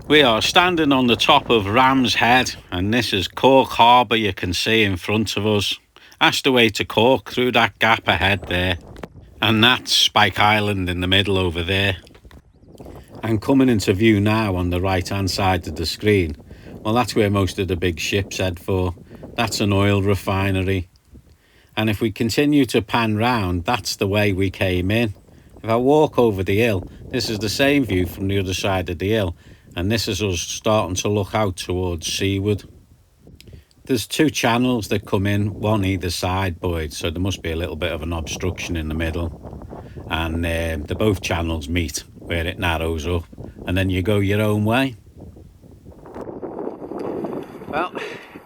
We are standing on the top of Ram's Head, and this is Cork Harbour you can see in front of us. That's the way to Cork, through that gap ahead there. And that's Spike Island in the middle over there. And coming into view now on the right hand side of the screen, well, that's where most of the big ships head for. That's an oil refinery. And if we continue to pan round, that's the way we came in. If I walk over the hill, this is the same view from the other side of the hill. And this is us starting to look out towards seaward. There's two channels that come in, one either side, Boyd, so there must be a little bit of an obstruction in the middle. And the both channels meet where it narrows up, and then you go your own way. Well,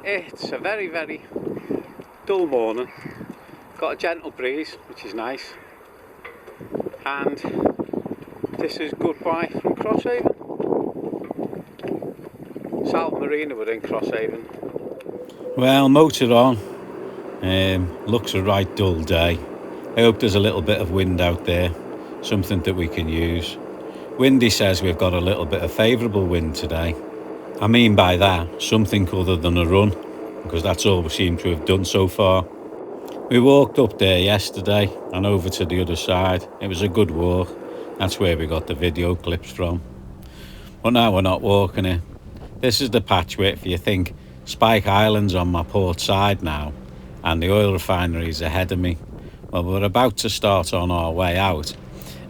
it's a very, very dull morning. Got a gentle breeze, which is nice. And this is goodbye from Crosshaven. South Marina, we're in Crosshaven. Well, motor on. Looks a right dull day. I hope there's a little bit of wind out there, something that we can use. Windy says we've got a little bit of favourable wind today. I mean by that, something other than a run, because that's all we seem to have done so far. We walked up there yesterday and over to the other side. It was a good walk. That's where we got the video clips from. But now we're not walking it. This is the patch where if you think Spike Island's on my port side now and the oil refinery's ahead of me. Well, we're about to start on our way out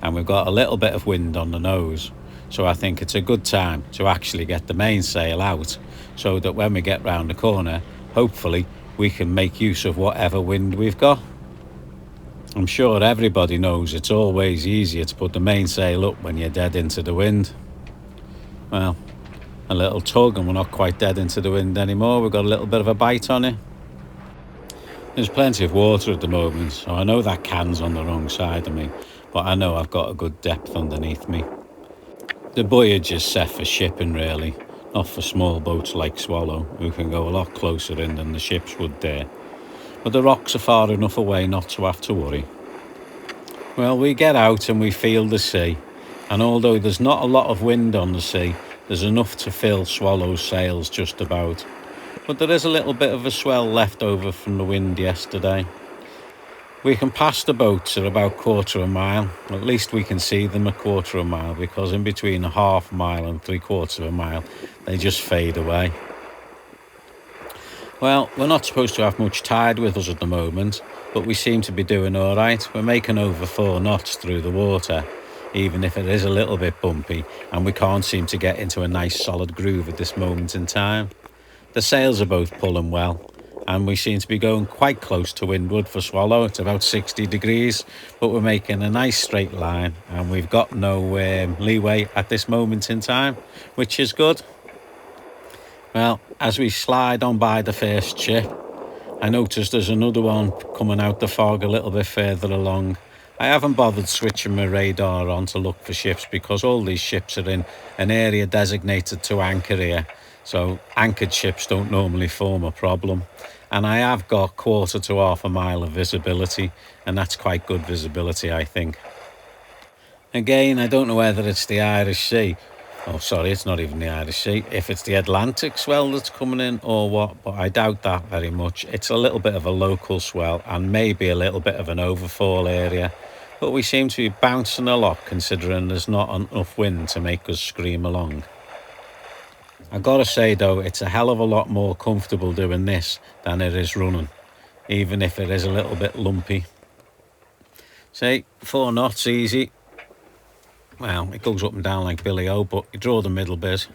and we've got a little bit of wind on the nose. So I think it's a good time to actually get the mainsail out so that when we get round the corner, hopefully we can make use of whatever wind we've got. I'm sure everybody knows it's always easier to put the mainsail up when you're dead into the wind. Well, a little tug and we're not quite dead into the wind anymore. We've got a little bit of a bite on it. There's plenty of water at the moment, so I know that can's on the wrong side of me, but I know I've got a good depth underneath me. The buoyage is set for shipping really, not for small boats like Swallow, who can go a lot closer in than the ships would there. But the rocks are far enough away not to have to worry. Well, we get out and we feel the sea, and although there's not a lot of wind on the sea, there's enough to fill Swallow's sails just about. But there is a little bit of a swell left over from the wind yesterday. We can pass the boats at about 1/4 mile. At least we can see them a 1/4 mile, because in between 1/2 mile and 3/4 mile, they just fade away. Well, we're not supposed to have much tide with us at the moment, but we seem to be doing all right. We're making over 4 knots through the water, even if it is a little bit bumpy, and we can't seem to get into a nice solid groove at this moment in time. The sails are both pulling well, and we seem to be going quite close to windward for Swallow. It's about 60 degrees, but we're making a nice straight line, and we've got no leeway at this moment in time, which is good. Well, as we slide on by the first ship, I noticed there's another one coming out the fog a little bit further along. I haven't bothered switching my radar on to look for ships because all these ships are in an area designated to anchor here. So anchored ships don't normally form a problem. And I have got 1/4 to 1/2 mile of visibility, and that's quite good visibility, I think. Again, I don't know whether it's the Irish Sea. Oh, sorry, it's not even the Irish Sea. If it's the Atlantic swell that's coming in or what, but I doubt that very much. It's a little bit of a local swell and maybe a little bit of an overfall area. But we seem to be bouncing a lot considering there's not enough wind to make us scream along. I've got to say though, it's a hell of a lot more comfortable doing this than it is running, even if it is a little bit lumpy. Say, 4 knots easy. Well, it goes up and down like Billy O, but you draw the middle bit.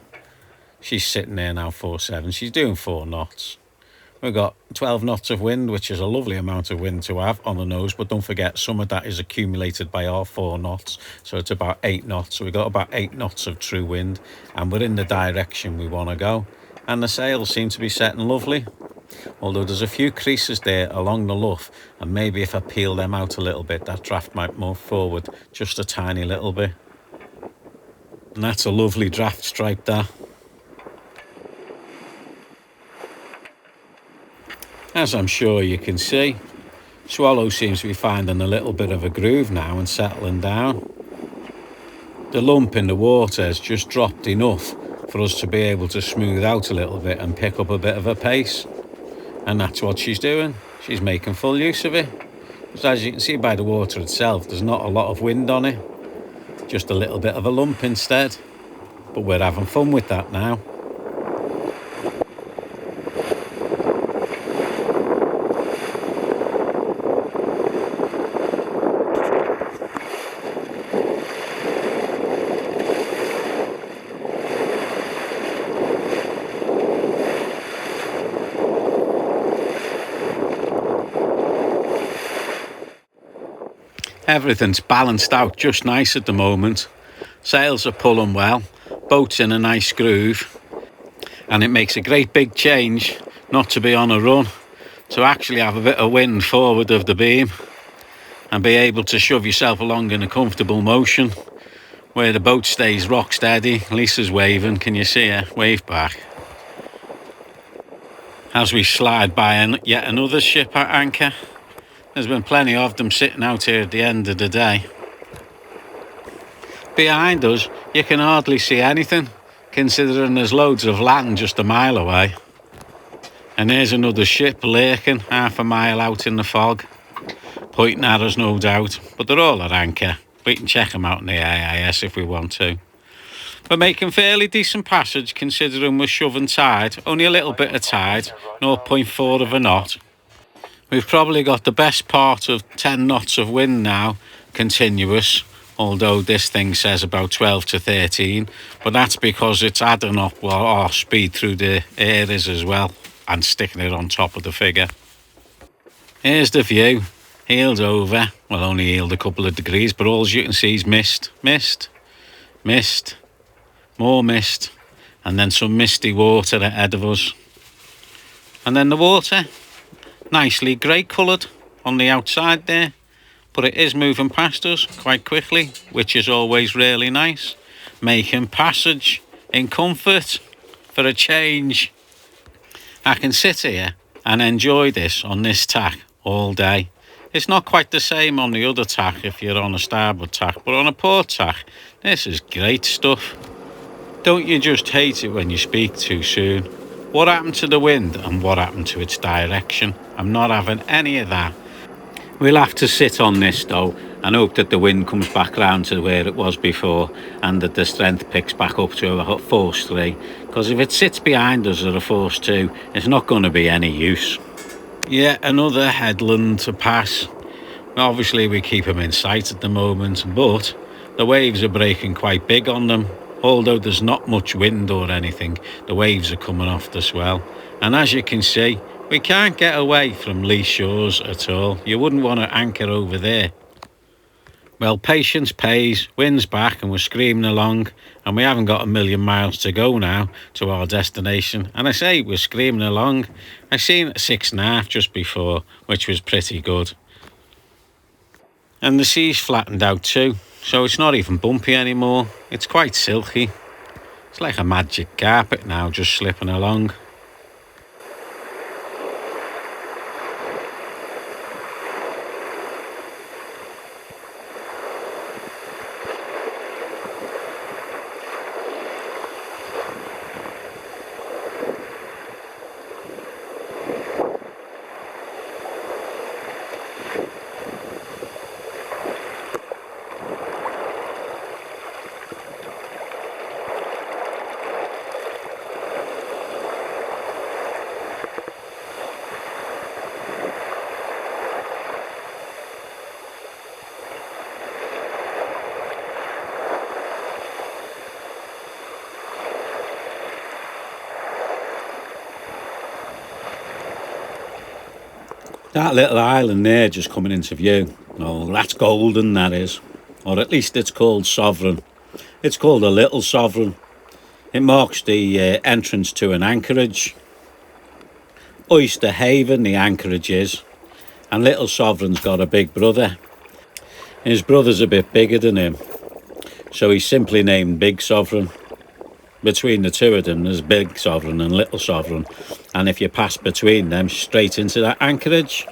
She's sitting there now 4.7. She's doing 4 knots. We've got 12 knots of wind, which is a lovely amount of wind to have on the nose, but don't forget some of that is accumulated by our 4 knots, so it's about 8 knots. So we've got about 8 knots of true wind, and we're in the direction we want to go. And the sails seem to be setting lovely, although there's a few creases there along the luff, and maybe if I peel them out a little bit, that draft might move forward just a tiny little bit. And that's a lovely draft stripe there. As I'm sure you can see, Swallow seems to be finding a little bit of a groove now and settling down. The lump in the water has just dropped enough for us to be able to smooth out a little bit and pick up a bit of a pace. And that's what she's doing. She's making full use of it. Because as you can see by the water itself, there's not a lot of wind on it, just a little bit of a lump instead. But we're having fun with that now. Everything's balanced out just nice at the moment. Sails are pulling well, boat's in a nice groove, and it makes a great big change not to be on a run, to actually have a bit of wind forward of the beam and be able to shove yourself along in a comfortable motion where the boat stays rock steady. Lisa's waving, can you see her? Wave back. As we slide by yet another ship at anchor. There's been plenty of them sitting out here at the end of the day. Behind us, you can hardly see anything, considering there's loads of land just a mile away. And here's another ship lurking half a mile out in the fog, pointing at us no doubt, but they're all at anchor. We can check them out in the AIS if we want to. We're making fairly decent passage considering we're shoving tide, only a little bit of tide, 0.4 of a knot. We've probably got the best part of 10 knots of wind now, continuous, although this thing says about 12 to 13, but that's because it's adding up our speed through the areas as well and sticking it on top of the figure. Here's the view, heeled over, well only heeled a couple of degrees, but all you can see is mist, mist, mist, more mist, and then some misty water ahead of us. And then the water, nicely grey coloured on the outside there, but it is moving past us quite quickly, which is always really nice. Making passage in comfort for a change. I can sit here and enjoy this on this tack all day. It's not quite the same on the other tack if you're on a starboard tack, but on a port tack, this is great stuff. Don't you just hate it when you speak too soon? What happened to the wind and what happened to its direction? I'm not having any of that. We'll have to sit on this though and hope that the wind comes back round to where it was before and that the strength picks back up to a force 3, because if it sits behind us at a force 2, it's not going to be any use. Yeah, another headland to pass. Obviously we keep them in sight at the moment, but the waves are breaking quite big on them. Although there's not much wind or anything, the waves are coming off the swell. And as you can see, we can't get away from lee shores at all. You wouldn't want to anchor over there. Well, patience pays, wind's back and we're screaming along, and we haven't got a million miles to go now to our destination. And I say we're screaming along. I seen a 6.5 just before, which was pretty good. And the sea's flattened out too, so it's not even bumpy anymore. It's quite silky. It's like a magic carpet now, just slipping along. That little island there just coming into view. Oh, that's golden, that is. Or at least it's called Sovereign. It's called a Little Sovereign. It marks the entrance to an anchorage. Oyster Haven, the anchorage is. And Little Sovereign's got a big brother. His brother's a bit bigger than him, so he's simply named Big Sovereign. Between the two of them, there's Big Sovereign and Little Sovereign, and if you pass between them, straight into that anchorage,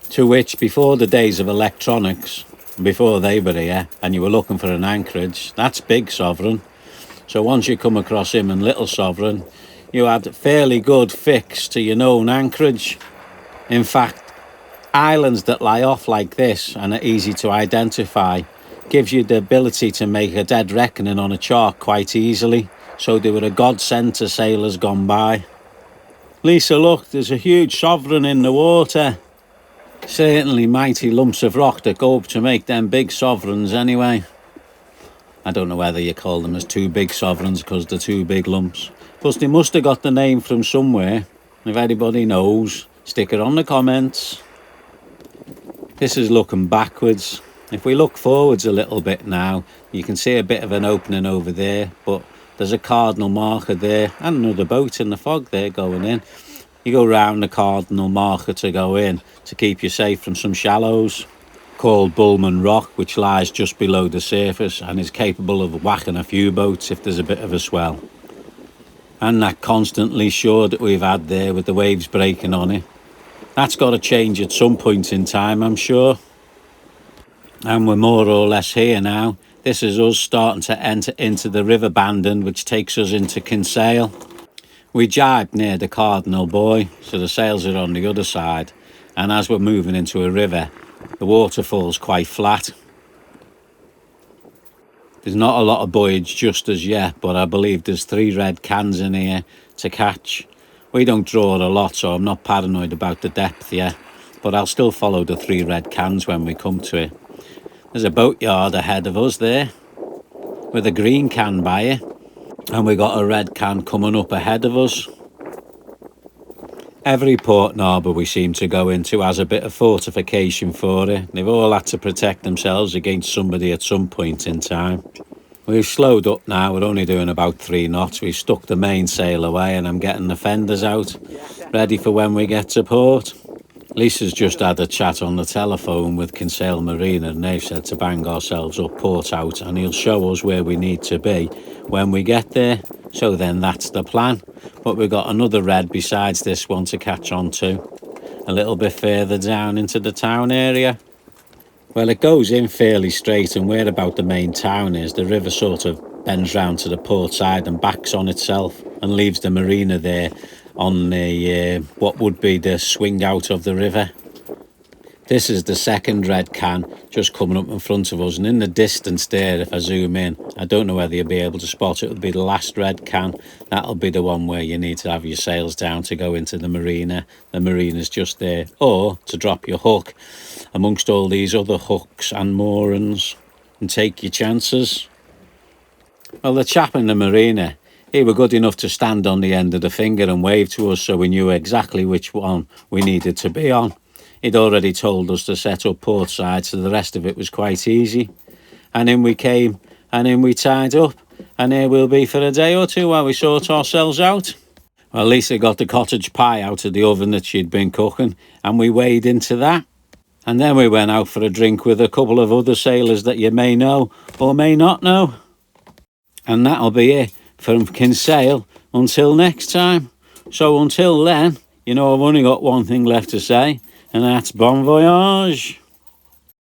to which, before the days of electronics, before they were here, and you were looking for an anchorage, that's Big Sovereign. So once you come across him and Little Sovereign, you had a fairly good fix to your known anchorage. In fact, islands that lie off like this and are easy to identify gives you the ability to make a dead reckoning on a chart quite easily. So they were a godsend to sailors gone by. Lisa, look, there's a huge sovereign in the water. Certainly mighty lumps of rock that go up to make them big sovereigns anyway. I don't know whether you call them as two big sovereigns because they're two big lumps. Plus they must have got the name from somewhere. If anybody knows, stick it on the comments. This is looking backwards. If we look forwards a little bit now, you can see a bit of an opening over there, but there's a cardinal marker there and another boat in the fog there going in. You go round the cardinal marker to go in to keep you safe from some shallows, called Bullman Rock, which lies just below the surface and is capable of whacking a few boats if there's a bit of a swell. And that constantly shore that we've had there with the waves breaking on it, that's got to change at some point in time, I'm sure. And we're more or less here now. This is us starting to enter into the river banding, which takes us into Kinsale. We jibed near the Cardinal Buoy, so the sails are on the other side. And as we're moving into a river, the waterfall's quite flat. There's not a lot of buoyage just as yet, but I believe there's 3 red cans in here to catch. We don't draw a lot, so I'm not paranoid about the depth yet, but I'll still follow the 3 red cans when we come to it. There's a boatyard ahead of us there, with a green can by it, and we got a red can coming up ahead of us. Every port and harbour we seem to go into has a bit of fortification for it. They've all had to protect themselves against somebody at some point in time. We've slowed up now, we're only doing about 3 knots. We've stuck the mainsail away and I'm getting the fenders out, ready for when we get to port. Lisa's just had a chat on the telephone with Kinsale Marina and they've said to bang ourselves up port out and he'll show us where we need to be when we get there. So then that's the plan. But we've got another red besides this one to catch on to, a little bit further down into the town area. Well, it goes in fairly straight and where about the main town is, the river sort of bends round to the port side and backs on itself and leaves the marina there on the what would be the swing out of the river. This is the second red can just coming up in front of us, and in the distance there, if I zoom in, I don't know whether you'll be able to spot it, it'll be the last red can. That'll be the one where you need to have your sails down to go into the marina. The marina's just there, or to drop your hook amongst all these other hooks and moorings and take your chances. Well, the chap in the marina, he were good enough to stand on the end of the finger and wave to us so we knew exactly which one we needed to be on. He'd already told us to set up port side, so the rest of it was quite easy. And in we came, and in we tied up, and here we'll be for a day or two while we sort ourselves out. Well, Lisa got the cottage pie out of the oven that she'd been cooking, and we waded into that. And then we went out for a drink with a couple of other sailors that you may know or may not know. And that'll be it from Kinsale until next time. So until then, you know, I've only got one thing left to say, and that's bon voyage.